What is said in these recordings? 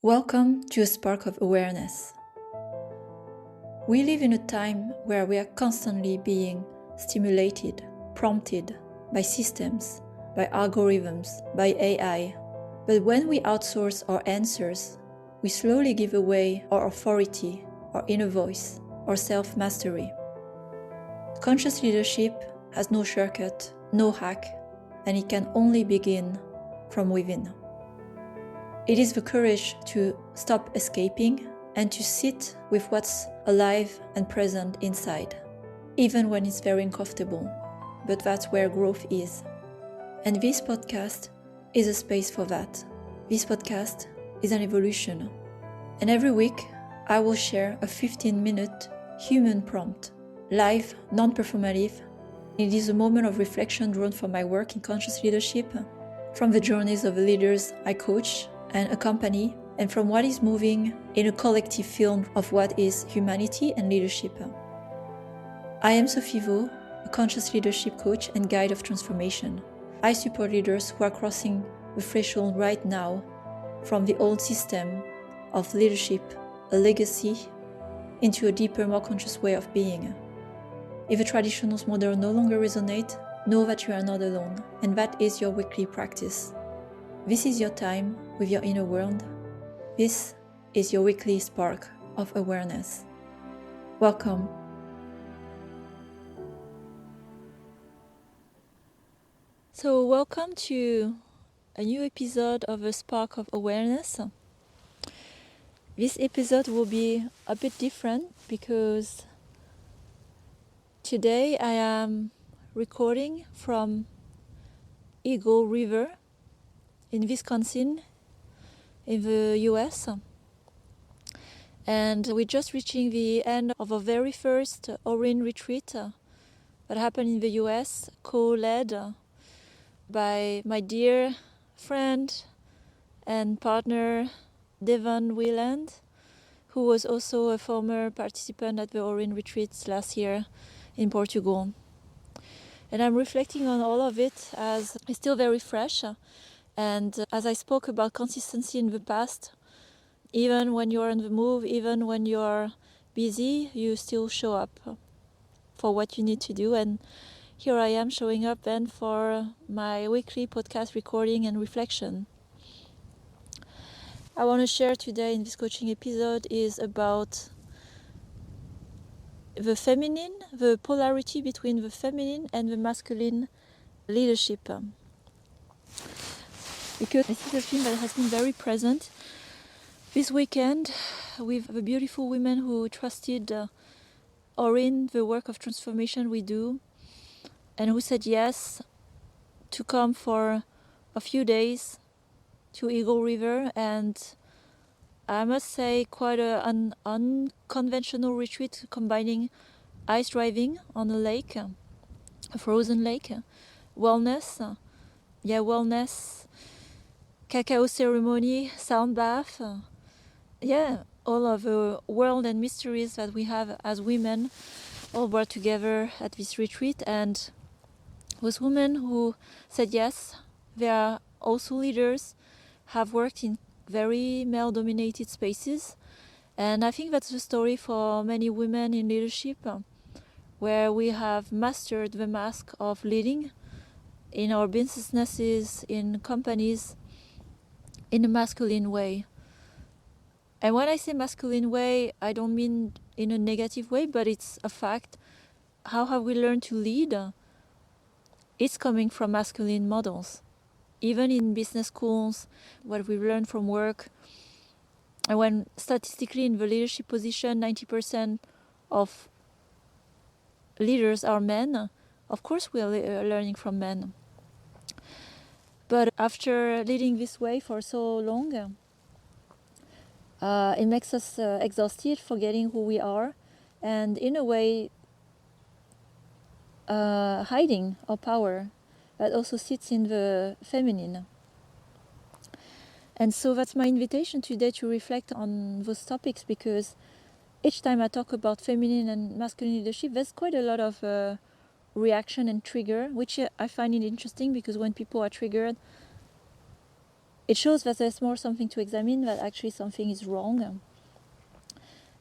Welcome to a spark of awareness. We live in a time where we are constantly being stimulated, prompted by systems, by algorithms, by AI. But when we outsource our answers, we slowly give away our authority, our inner voice, our self-mastery. Conscious leadership has no shortcut, no hack, and it can only begin from within. It is the courage to stop escaping and to sit with what's alive and present inside, even when it's very uncomfortable. But that's where growth is. And this podcast is a space for that. This podcast is an evolution. And every week, I will share a 15-minute human prompt, live, non-performative. It is a moment of reflection drawn from my work in conscious leadership, from the journeys of the leaders I coach and accompany, and from what is moving in a collective film of what is humanity and leadership. I am Sophie, a conscious leadership coach and guide of transformation. I support leaders who are crossing the threshold right now from the old system of leadership, a legacy, into a deeper, more conscious way of being. If the traditional model no longer resonates, know that you are not alone, and that is your weekly practice. This is your time with your inner world. This is your weekly spark of awareness. Welcome. So welcome to a new episode of A Spark of Awareness. This episode will be a bit different because today I am recording from Eagle River in Wisconsin, in the US. And we're just reaching the end of our very first Orin retreat that happened in the US, co-led by my dear friend and partner Devon Wieland, who was also a former participant at the Orin retreats last year in Portugal. And I'm reflecting on all of it as it's still very fresh. And as I spoke about consistency in the past, even when you're on the move, even when you're busy, you still show up for what you need to do. And here I am showing up then for my weekly podcast recording and reflection. I want to share today in this coaching episode is about the feminine, the polarity between the feminine and the masculine leadership. Because this is a theme that has been very present this weekend with the beautiful women who trusted Orin, the work of transformation we do, and who said yes to come for a few days to Eagle River. And I must say quite an unconventional retreat combining ice driving on a lake, a frozen lake, wellness, cacao ceremony, sound bath, all of the world and mysteries that we have as women all brought together at this retreat. And those women who said yes, they are also leaders, have worked in very male-dominated spaces. And I think that's the story for many women in leadership, where we have mastered the mask of leading in our businesses, in companies, in a masculine way. And when I say masculine way, I don't mean in a negative way, but it's a fact. How have we learned to lead? It's coming from masculine models. Even in business schools, what we've learned from work, and when statistically in the leadership position, 90% of leaders are men, of course we are learning from men. But after leading this way for so long, it makes us exhausted, forgetting who we are, and in a way hiding our power that also sits in the feminine. And so that's my invitation today to reflect on those topics, because each time I talk about feminine and masculine leadership, there's quite a lot of reaction and trigger, which I find it interesting, because when people are triggered, it shows that there's more something to examine, that actually something is wrong. And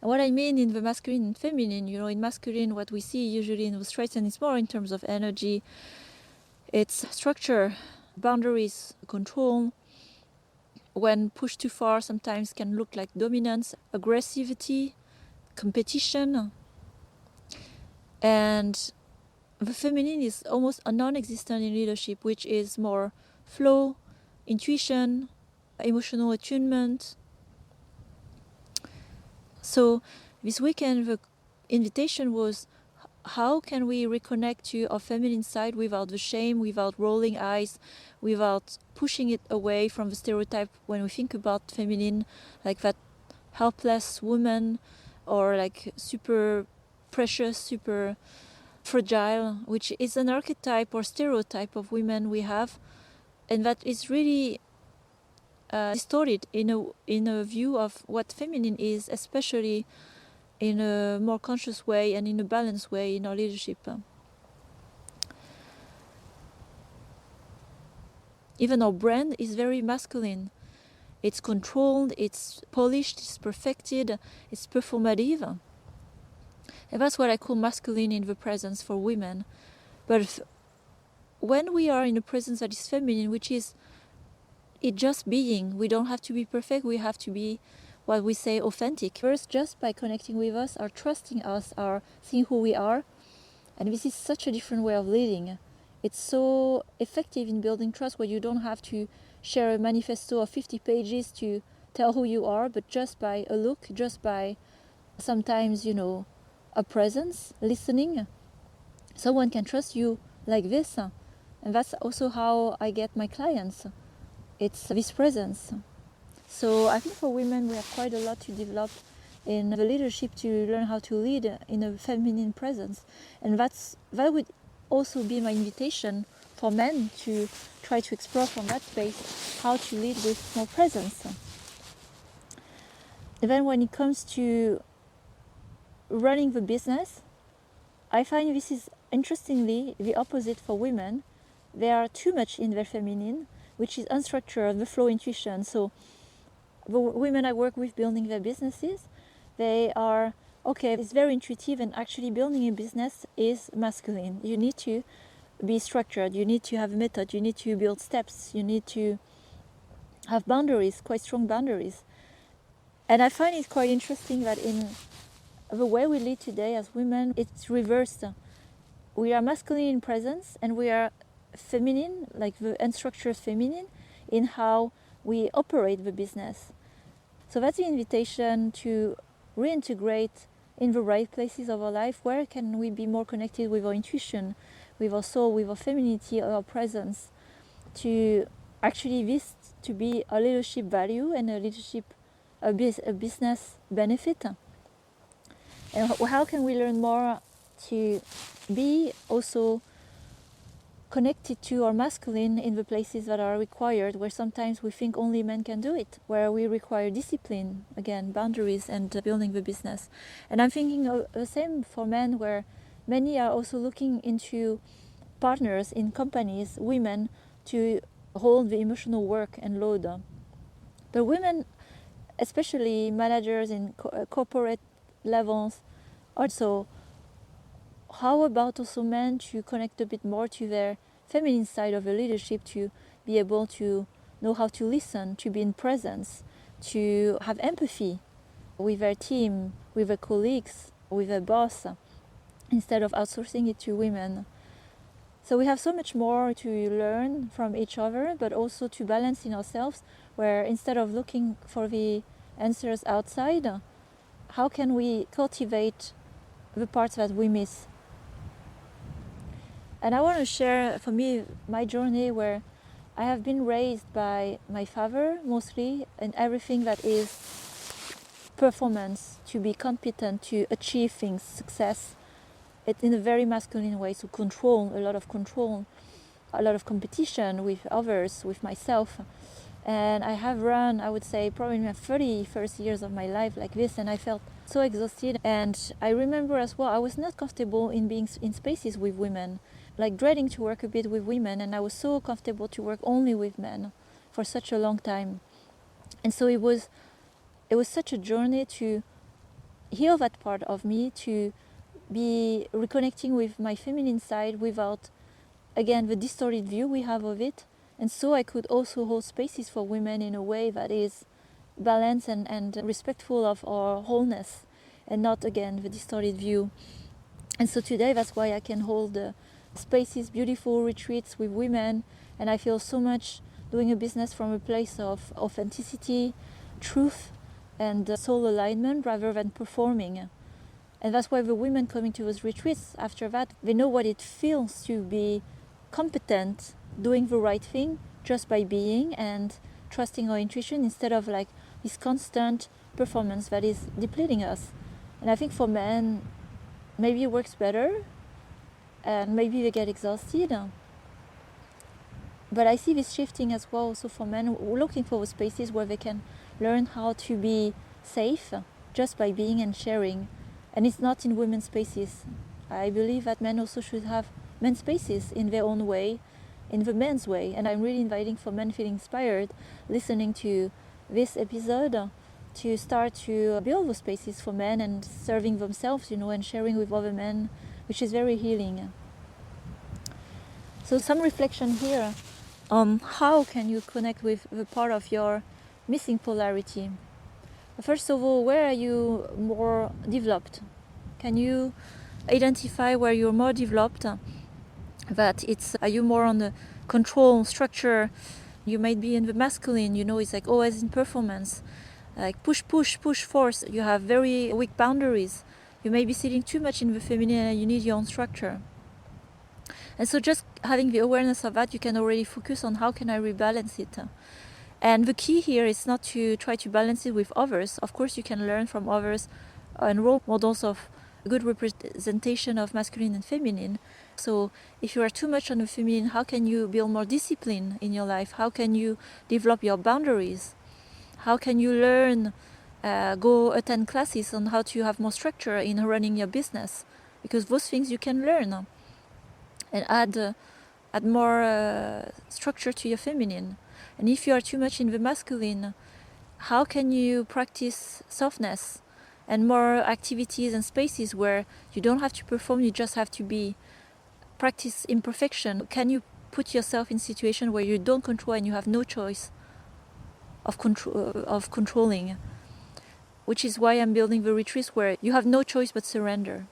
what I mean in the masculine and feminine, in masculine, what we see usually in those traits, and it's more in terms of energy, it's structure, boundaries, control. When pushed too far, sometimes can look like dominance, aggressivity, competition. And the feminine is almost non-existent in leadership, which is more flow, intuition, emotional attunement. So this weekend the invitation was, how can we reconnect to our feminine side without the shame, without rolling eyes, without pushing it away from the stereotype when we think about feminine, like that helpless woman, or like super precious, super fragile, which is an archetype or stereotype of women we have, and that is really distorted in a view of what feminine is, especially in a more conscious way and in a balanced way in our leadership. Even our brand is very masculine. It's controlled, it's polished, it's perfected, it's performative. And that's what I call masculine in the presence for women. But when we are in a presence that is feminine, which is it just being, we don't have to be perfect, we have to be what we say authentic. First, just by connecting with us, are trusting us, are seeing who we are. And this is such a different way of leading. It's so effective in building trust, where you don't have to share a manifesto of 50 pages to tell who you are, but just by a look, just by sometimes, a presence, listening. Someone can trust you like this. And that's also how I get my clients. It's this presence. So I think for women we have quite a lot to develop in the leadership, to learn how to lead in a feminine presence. And that would also be my invitation for men to try to explore from that space how to lead with more presence. And then when it comes to running the business, I find this is interestingly the opposite for women. They are too much in their feminine, which is unstructured, the flow, intuition. So the women I work with building their businesses, they are, it's very intuitive, and actually building a business is masculine. You need to be structured, you need to have a method, you need to build steps, you need to have boundaries, quite strong boundaries. And I find it quite interesting that in the way we lead today as women, it's reversed. We are masculine in presence, and we are feminine, like the unstructured feminine, in how we operate the business. So that's the invitation to reintegrate in the right places of our life. Where can we be more connected with our intuition, with our soul, with our femininity, our presence, to actually this to be a leadership value and a business benefit. And how can we learn more to be also connected to our masculine in the places that are required, where sometimes we think only men can do it, where we require discipline, again, boundaries, and building the business. And I'm thinking of the same for men, where many are also looking into partners in companies, women, to hold the emotional work and load. But women, especially managers in corporate levels, also, how about also men to connect a bit more to their feminine side of the leadership, to be able to know how to listen, to be in presence, to have empathy with their team, with their colleagues, with their boss, instead of outsourcing it to women. So we have so much more to learn from each other, but also to balance in ourselves, where instead of looking for the answers outside, how can we cultivate the parts that we miss? And I want to share, for me, my journey, where I have been raised by my father mostly, and everything that is performance, to be competent, to achieve things, success, it in a very masculine way, so control, a lot of competition with others, with myself. And I have run, I would say, probably in my 31st years of my life like this, and I felt so exhausted. And I remember as well, I was not comfortable in being in spaces with women, like dreading to work a bit with women, and I was so comfortable to work only with men. for such a long time. And so it was such a journey to heal that part of me, to be reconnecting with my feminine side without, again, the distorted view we have of it. And so I could also hold spaces for women in a way that is balanced and respectful of our wholeness, and not, again, the distorted view. And so today that's why I can hold spaces, beautiful retreats with women, and I feel so much doing a business from a place of authenticity, truth, and soul alignment rather than performing. And that's why the women coming to those retreats, after that, they know what it feels to be competent, doing the right thing just by being and trusting our intuition, instead of like this constant performance that is depleting us. And I think for men, maybe it works better, and maybe they get exhausted. But I see this shifting as well also for men, looking for spaces where they can learn how to be safe just by being and sharing. And it's not in women's spaces. I believe that men also should have men's spaces in their own way, in the men's way. And I'm really inviting for men feeling inspired, listening to this episode, to start to build those spaces for men and serving themselves, and sharing with other men, which is very healing. So some reflection here on how can you connect with the part of your missing polarity. First of all, where are you more developed? Can you identify where you're more developed? Are you more on the control, structure? You might be in the masculine, it's like always in performance. Like push, force. You have very weak boundaries. You may be sitting too much in the feminine and you need your own structure. And so just having the awareness of that, you can already focus on how can I rebalance it. And the key here is not to try to balance it with others. Of course, you can learn from others and role models of good representation of masculine and feminine. So if you are too much on the feminine, how can you build more discipline in your life? How can you develop your boundaries? How can you learn, go attend classes on how to have more structure in running your business? Because those things you can learn and add more structure to your feminine. And if you are too much in the masculine, how can you practice softness and more activities and spaces where you don't have to perform, you just have to practice imperfection? Can you put yourself in a situation where you don't control and you have no choice of controlling? Which is why I'm building the retreats where you have no choice but surrender.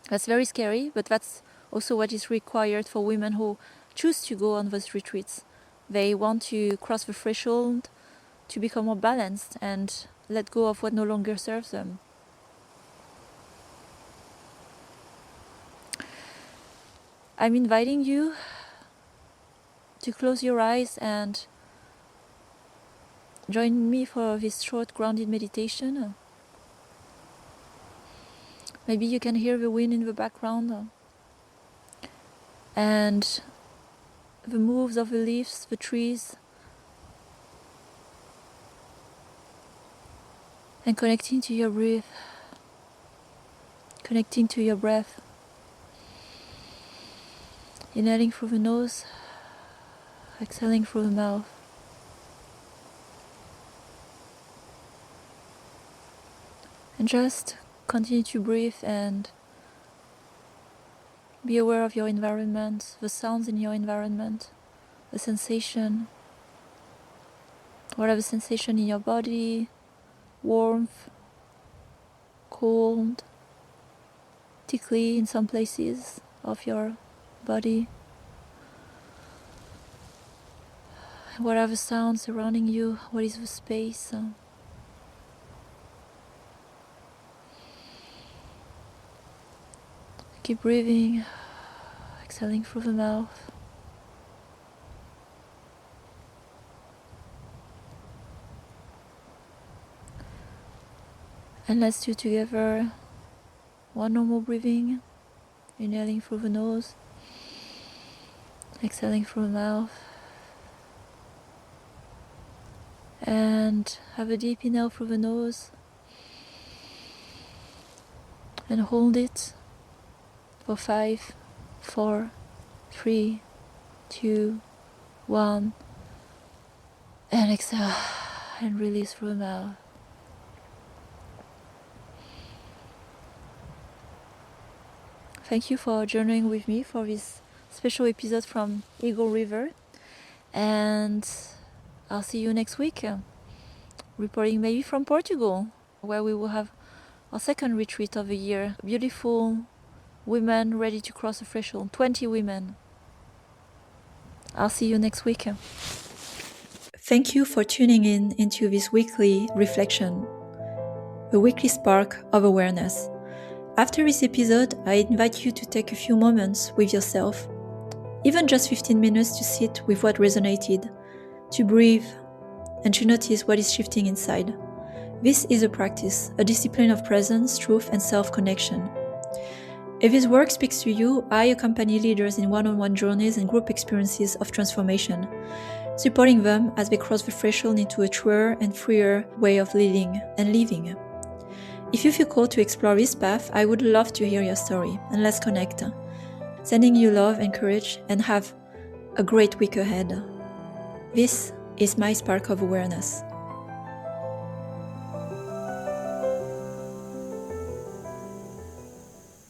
That's very scary, but that's also what is required for women who choose to go on those retreats. They want to cross the threshold to become more balanced and let go of what no longer serves them. I'm inviting you to close your eyes and join me for this short grounded meditation. Maybe you can hear the wind in the background and the moves of the leaves, the trees, and connecting to your breath, connecting to your breath. Inhaling through the nose, exhaling through the mouth. And just continue to breathe and be aware of your environment, the sounds in your environment, the sensation, whatever sensation in your body, warmth, cold, tickly in some places of your body. Whatever sound surrounding you, what is the space? Keep breathing, exhaling through the mouth. And let's do together one normal breathing, inhaling through the nose, exhaling through the mouth. And have a deep inhale through the nose and hold it for 5, 4, 3, 2, 1. And exhale and release through the mouth. Thank you for journeying with me for this special episode from Eagle River. And I'll see you next week, reporting maybe from Portugal, where we will have our second retreat of the year. Beautiful women ready to cross the threshold, 20 women. I'll see you next week. Thank you for tuning in into this weekly reflection, a weekly spark of awareness. After this episode, I invite you to take a few moments with yourself, even just 15 minutes, to sit with what resonated, to breathe, and to notice what is shifting inside. This is a practice, a discipline of presence, truth, and self-connection. If this work speaks to you, I accompany leaders in one-on-one journeys and group experiences of transformation, supporting them as they cross the threshold into a truer and freer way of leading and living. If you feel called to explore this path, I would love to hear your story, and let's connect. Sending you love and courage, and have a great week ahead. This is my spark of awareness.